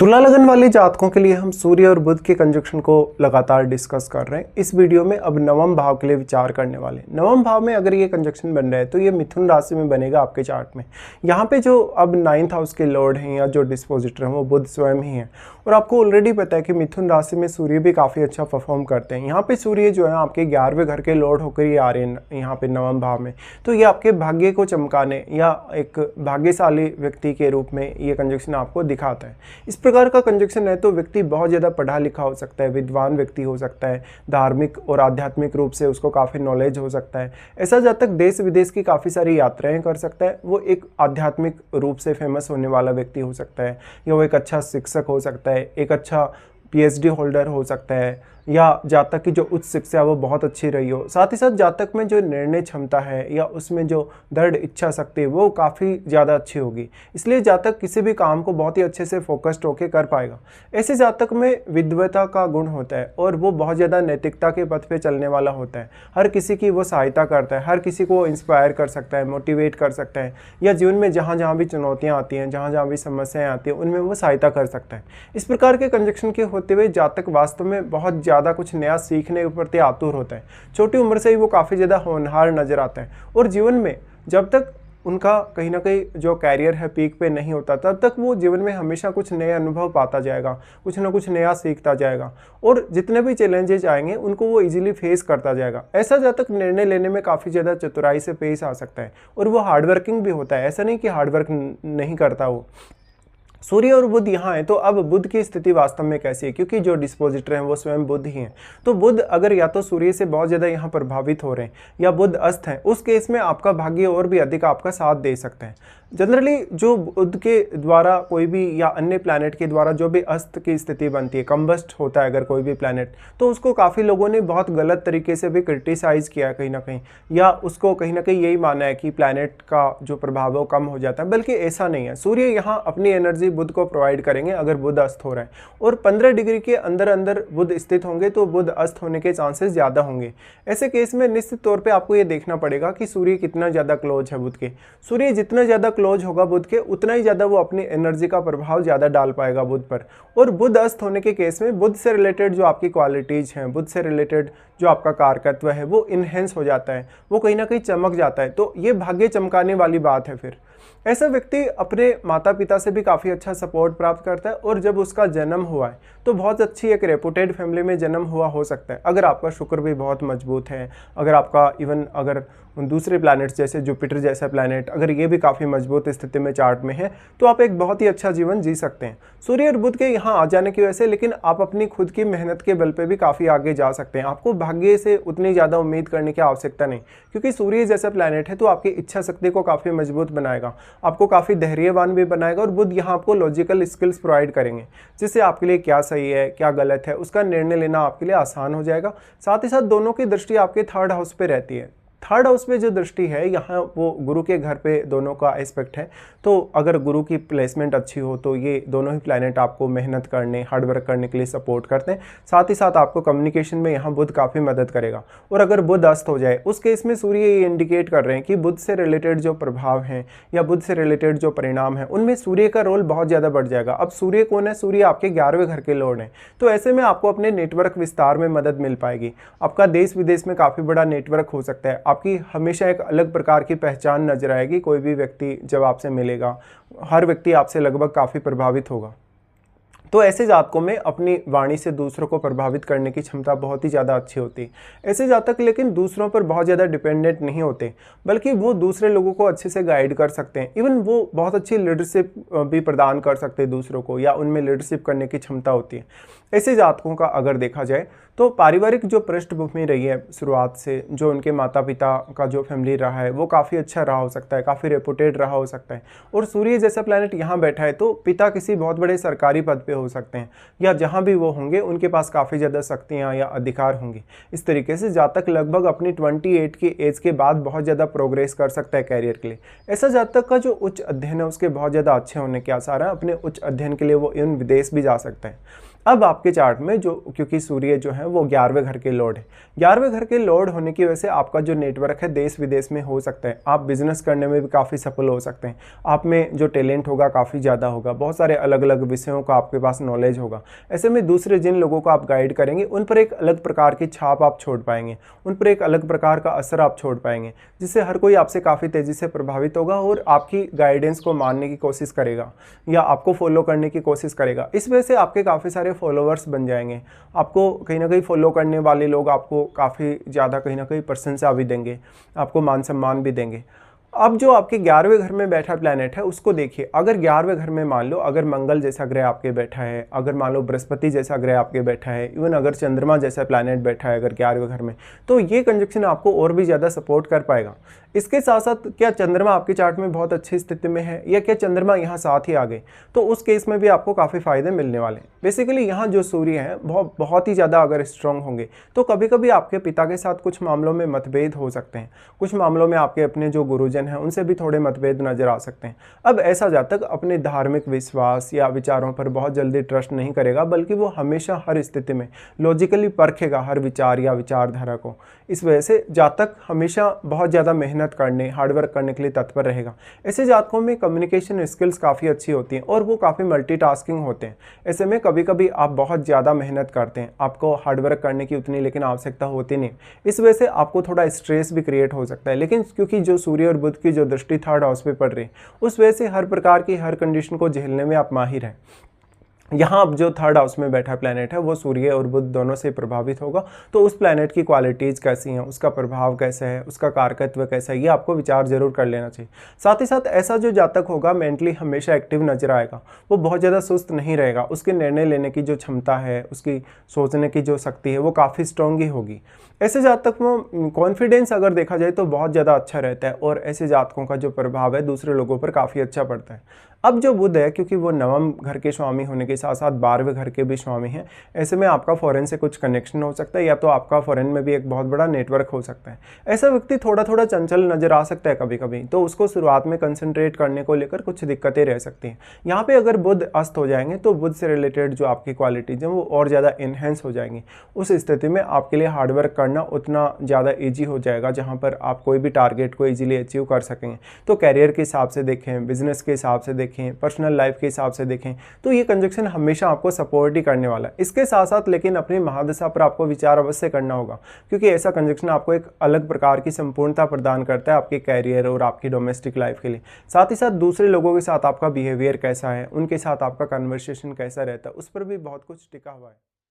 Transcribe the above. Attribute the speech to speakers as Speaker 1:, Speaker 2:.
Speaker 1: तुला लगन वाले जातकों के लिए हम सूर्य और बुध के कंजक्शन को लगातार डिस्कस कर रहे हैं। इस वीडियो में अब नवम भाव के लिए विचार करने वाले हैं। नवम भाव में अगर ये कंजक्शन बन रहा है तो ये मिथुन राशि में बनेगा आपके चार्ट में। यहाँ पे जो अब 9th हाउस के लॉर्ड हैं या जो डिस्पोजिटर हैं वो बुध स्वयं ही हैं और आपको ऑलरेडी पता है कि मिथुन राशि में सूर्य भी काफ़ी अच्छा परफॉर्म करते हैं। यहाँ पे सूर्य जो है आपके 11वें घर के लॉर्ड होकर ही आ रहे हैं यहाँ पे नवम भाव में, तो ये आपके भाग्य को चमकाने या एक भाग्यशाली व्यक्ति के रूप में ये कंजक्शन आपको दिखाता है। इस प्रकार का कंजक्शन है तो व्यक्ति बहुत ज़्यादा पढ़ा लिखा हो सकता है, विद्वान व्यक्ति हो सकता है, धार्मिक और आध्यात्मिक रूप से उसको काफ़ी नॉलेज हो सकता है। ऐसा जातक देश विदेश की काफ़ी सारी यात्राएं कर सकता है। वो एक आध्यात्मिक रूप से फेमस होने वाला व्यक्ति हो सकता है, या वो एक अच्छा शिक्षक हो सकता है, एक अच्छा PhD होल्डर हो सकता है, या जातक की जो उच्च शिक्षा है वो बहुत अच्छी रही हो। साथ ही साथ जातक में जो निर्णय क्षमता है या उसमें जो दृढ़ इच्छा शक्ति है वो काफ़ी ज़्यादा अच्छी होगी। इसलिए जातक किसी भी काम को बहुत ही अच्छे से फोकस्ड होकर कर पाएगा। ऐसे जातक में विद्वता का गुण होता है और वो बहुत ज़्यादा नैतिकता के पथ पे चलने वाला होता है। हर किसी की वो सहायता करता है, हर किसी को इंस्पायर कर सकता है, मोटिवेट कर सकता है, या जीवन में जहाँ जहाँ भी चुनौतियाँ आती हैं, जहाँ जहाँ भी समस्याएँ आती हैं उनमें वो सहायता कर सकता है। इस प्रकार के कंजक्शन के होते हुए जातक वास्तव में बहुत ज़्यादा कुछ नया सीखने के प्रति आतुर होता है। छोटी उम्र से ही वो काफ़ी ज़्यादा होनहार नजर आता है और जीवन में जब तक उनका कहीं ना कहीं जो कैरियर है पीक पे नहीं होता तब तक वो जीवन में हमेशा कुछ नए अनुभव पाता जाएगा, कुछ ना कुछ नया सीखता जाएगा और जितने भी चैलेंजेस आएंगे उनको वो इजीली फेस करता जाएगा। ऐसा जातक निर्णय लेने में काफ़ी ज़्यादा चतुराई से पेश आ सकता है और वो हार्डवर्किंग भी होता है। ऐसा नहीं कि हार्डवर्क नहीं करता वो। सूर्य और बुध यहाँ है तो अब बुध की स्थिति वास्तव में कैसी है, क्योंकि जो डिस्पोजिटर हैं वो स्वयं बुध ही हैं। तो बुध अगर या तो सूर्य से बहुत ज़्यादा यहाँ प्रभावित हो रहे हैं या बुध अस्त हैं, उस केस में आपका भाग्य और भी अधिक आपका साथ दे सकते हैं। जनरली जो बुध के द्वारा कोई भी या अन्य प्लैनेट के द्वारा जो भी अस्त की स्थिति बनती है, कंबस्ट होता है अगर कोई भी प्लैनेट, तो उसको काफ़ी लोगों ने बहुत गलत तरीके से भी क्रिटिसाइज किया है कहीं ना कहीं, या उसको कहीं ना कहीं यही माना है कि प्लैनेट का जो प्रभाव है वो कम हो जाता है। बल्कि ऐसा नहीं है। सूर्य यहाँ अपनी एनर्जी बुध को प्रोवाइड करेंगे अगर बुध अस्त हो रहा है और 15 डिग्री के अंदर अंदर बुध स्थित होंगे तो बुध अस्त होने के चांसेस ज़्यादा होंगे। ऐसे केस में निश्चित तौर पे आपको ये देखना पड़ेगा कि सूर्य कितना ज़्यादा क्लोज है बुध के। सूर्य जितना ज़्यादा क्लोज होगा बुध के उतना ही ज़्यादा वो अपनी एनर्जी का प्रभाव ज़्यादा डाल पाएगा बुध पर। और बुध अस्त होने के केस में बुध से रिलेटेड जो आपकी क्वालिटीज़ हैं, बुध से रिलेटेड जो आपका कारकत्व है वो इन्हेंस हो जाता है, वो कहीं ना कहीं चमक जाता है। तो ये भाग्य चमकाने वाली बात है। फिर ऐसा व्यक्ति अपने माता पिता से भी काफ़ी अच्छा सपोर्ट प्राप्त करता है और जब उसका जन्म हुआ है तो बहुत अच्छी एक रेपुटेड फैमिली में जन्म हुआ हो सकता है। अगर आपका शुक्र भी बहुत मजबूत है, अगर आपका इवन अगर दूसरे प्लैनेट्स जैसे जुपिटर जैसा प्लैनेट अगर ये भी काफ़ी मजबूत स्थिति में चार्ट में है तो आप एक बहुत ही अच्छा जीवन जी सकते हैं सूर्य और बुध के यहाँ आ जाने की वजह से। लेकिन आप अपनी खुद की मेहनत के बल पे भी काफ़ी आगे जा सकते हैं। आपको भाग्य से उतनी ज़्यादा उम्मीद करने की आवश्यकता नहीं, क्योंकि सूर्य जैसा प्लैनेट है तो आपकी इच्छा शक्ति को काफ़ी मजबूत बनाएगा, आपको काफ़ी धैर्यवान भी बनाएगा। और बुध यहाँ आपको लॉजिकल स्किल्स प्रोवाइड करेंगे जिससे आपके लिए क्या सही है क्या गलत है उसका निर्णय लेना आपके लिए आसान हो जाएगा। साथ ही साथ दोनों की दृष्टि आपके 3rd हाउस पे रहती है। 3rd हाउस में जो दृष्टि है यहाँ वो गुरु के घर पे दोनों का एस्पेक्ट है। तो अगर गुरु की प्लेसमेंट अच्छी हो तो ये दोनों ही प्लैनेट आपको मेहनत करने, हार्डवर्क करने के लिए सपोर्ट करते हैं। साथ ही साथ आपको कम्युनिकेशन में यहाँ बुध काफ़ी मदद करेगा। और अगर बुध अस्त हो जाए उस केस में सूर्य ये इंडिकेट कर रहे हैं कि बुध से रिलेटेड जो प्रभाव हैं या बुध से रिलेटेड जो परिणाम है उनमें सूर्य का रोल बहुत ज़्यादा बढ़ जाएगा। अब सूर्य कौन है? सूर्य आपके 11वें घर के लॉर्ड हैं। तो ऐसे में आपको अपने नेटवर्क विस्तार में मदद मिल पाएगी। आपका देश विदेश में काफ़ी बड़ा नेटवर्क हो सकता है। आपकी हमेशा एक अलग प्रकार की पहचान नजर आएगी। कोई भी व्यक्ति जब आपसे मिलेगा, हर व्यक्ति आपसे लगभग काफ़ी प्रभावित होगा। तो ऐसे जातकों में अपनी वाणी से दूसरों को प्रभावित करने की क्षमता बहुत ही ज़्यादा अच्छी होती है। ऐसे जातक लेकिन दूसरों पर बहुत ज़्यादा डिपेंडेंट नहीं होते, बल्कि वो दूसरे लोगों को अच्छे से गाइड कर सकते हैं। इवन वो बहुत अच्छी लीडरशिप भी प्रदान कर सकते हैं दूसरों को, या उनमें लीडरशिप करने की क्षमता होती है। ऐसे जातकों का अगर देखा जाए तो पारिवारिक जो पृष्ठभूमि रही है शुरुआत से, जो उनके माता पिता का जो फैमिली रहा है वो काफ़ी अच्छा रहा हो सकता है, काफ़ी रेपुटेड रहा हो सकता है। और सूर्य जैसा प्लैनेट यहाँ बैठा है तो पिता किसी बहुत बड़े सरकारी पद पे हो सकते हैं, या जहाँ भी वो होंगे उनके पास काफ़ी ज़्यादा शक्तियाँ या अधिकार होंगे। इस तरीके से जातक लगभग अपनी 28 की एज के बाद बहुत ज़्यादा प्रोग्रेस कर सकता है कैरियर के लिए। ऐसा जातक का जो उच्च अध्ययन है उसके बहुत ज़्यादा अच्छे होने के आसार हैं। अपने उच्च अध्ययन के लिए वो इन विदेश भी जा सकता है। अब आपके चार्ट में जो, क्योंकि सूर्य जो है वो 11वें घर के लॉर्ड है, 11वें घर के लॉर्ड होने की वजह से आपका जो नेटवर्क है देश विदेश में हो सकता है, आप बिजनेस करने में भी काफ़ी सफल हो सकते हैं, आप में जो टैलेंट होगा काफ़ी ज़्यादा होगा, बहुत सारे अलग अलग विषयों का आपके पास नॉलेज होगा। ऐसे में दूसरे जिन लोगों को आप गाइड करेंगे उन पर एक अलग प्रकार की छाप आप छोड़ पाएंगे, उन पर एक अलग प्रकार का असर आप छोड़ पाएंगे, जिससे हर कोई आपसे काफ़ी तेज़ी से प्रभावित होगा और आपकी गाइडेंस को मानने की कोशिश करेगा या आपको फॉलो करने की कोशिश करेगा। इस वजह से आपके काफ़ी सारे फॉलोअर्स बन जाएंगे, आपको कहीं ना कहीं फॉलो करने वाले लोग आपको काफ़ी ज़्यादा कहीं ना कहीं प्रशंसा भी देंगे, आपको मान सम्मान भी देंगे। अब जो आपके 11वें घर में बैठा प्लैनेट है उसको देखिए, अगर 11वें घर में मान लो अगर मंगल जैसा ग्रह आपके बैठा है, अगर मान लो बृहस्पति जैसा ग्रह आपके बैठा है, इवन अगर चंद्रमा जैसा प्लैनेट बैठा है अगर 11वें घर में, तो ये कंजक्शन आपको और भी ज़्यादा सपोर्ट कर पाएगा। इसके साथ साथ क्या चंद्रमा आपके चार्ट में बहुत अच्छी स्थिति में है या क्या चंद्रमा यहाँ साथ ही आ गए, तो उस केस में भी आपको काफ़ी फायदे मिलने वाले हैं। बेसिकली यहाँ जो सूर्य है बहुत ही ज़्यादा अगर स्ट्रांग होंगे तो कभी कभी आपके पिता के साथ कुछ मामलों में मतभेद हो सकते हैं, कुछ मामलों में आपके अपने जो गुरुजन हैं उनसे भी थोड़े मतभेद नजर आ सकते हैं। अब ऐसा जातक अपने धार्मिक विश्वास या विचारों पर बहुत जल्दी ट्रस्ट नहीं करेगा, बल्कि वो हमेशा हर स्थिति में लॉजिकली परखेगा हर विचार या विचारधारा को। इस वजह से जातक हमेशा बहुत ज़्यादा मेहनत करने, हार्डवर्क करने के लिए तत्पर रहेगा। ऐसे जातकों में कम्युनिकेशन स्किल्स काफ़ी अच्छी होती हैं और वो काफ़ी मल्टीटास्किंग होते हैं। ऐसे में कभी कभी आप बहुत ज़्यादा मेहनत करते हैं, आपको हार्डवर्क करने की उतनी लेकिन आवश्यकता होती नहीं, इस वजह से आपको थोड़ा स्ट्रेस भी क्रिएट हो सकता है। लेकिन क्योंकि जो सूर्य और बुध की जो दृष्टि 3rd हाउस पे पड़ रही है, उस वजह से हर प्रकार की हर कंडीशन को झेलने में आप माहिर हैं। यहाँ अब जो 3rd हाउस में बैठा प्लैनेट है वो सूर्य और बुध दोनों से प्रभावित होगा, तो उस प्लैनेट की क्वालिटीज़ कैसी हैं, उसका प्रभाव कैसा है, उसका कारकत्व कैसा है, ये आपको विचार जरूर कर लेना चाहिए। साथ ही साथ ऐसा जो जातक होगा मेंटली हमेशा एक्टिव नजर आएगा, वो बहुत ज़्यादा सुस्त नहीं रहेगा, उसके निर्णय लेने की जो क्षमता है, उसकी सोचने की जो शक्ति है वो काफ़ी स्ट्रॉन्ग ही होगी। ऐसे जातक में कॉन्फिडेंस अगर देखा जाए तो बहुत ज़्यादा अच्छा रहता है और ऐसे जातकों का जो प्रभाव है दूसरे लोगों पर काफ़ी अच्छा पड़ता है। अब जो बुध है, क्योंकि वो नवम घर के स्वामी होने के साथ साथ 12वें घर के भी स्वामी हैं, ऐसे में आपका फॉरेन से कुछ कनेक्शन हो सकता है या तो आपका फॉरेन में भी एक बहुत बड़ा नेटवर्क हो सकता है। ऐसा व्यक्ति थोड़ा थोड़ा चंचल नजर आ सकता है कभी कभी, तो उसको शुरुआत में कंसंट्रेट करने को लेकर कुछ दिक्कतें रह सकती हैं। यहाँ पे अगर बुध अस्त हो जाएंगे तो बुध से रिलेटेड जो आपकी क्वालिटीज हैं वो और ज़्यादा इन्हेंस हो जाएंगी। उस स्थिति में आपके लिए हार्डवर्क करना उतना ज़्यादा ईजी हो जाएगा, जहाँ पर आप कोई भी टारगेट को ईजिली अचीव कर सकेंगे। तो कैरियर के हिसाब से देखें, बिजनेस के हिसाब से देखें, पर्सनल लाइफ के हिसाब से देखें, तो ये कंजक्शन हमेशा आपको सपोर्ट ही करने वाला है। इसके साथ साथ लेकिन अपनी महादशा पर आपको विचार अवश्य करना होगा, क्योंकि ऐसा कंजक्शन आपको एक अलग प्रकार की संपूर्णता प्रदान करता है आपके कैरियर और आपकी डोमेस्टिक लाइफ के लिए। साथ ही साथ दूसरे लोगों के साथ आपका बिहेवियर कैसा है, उनके साथ आपका कन्वर्सेशन कैसा रहता है, उस पर भी बहुत कुछ टिका हुआ है।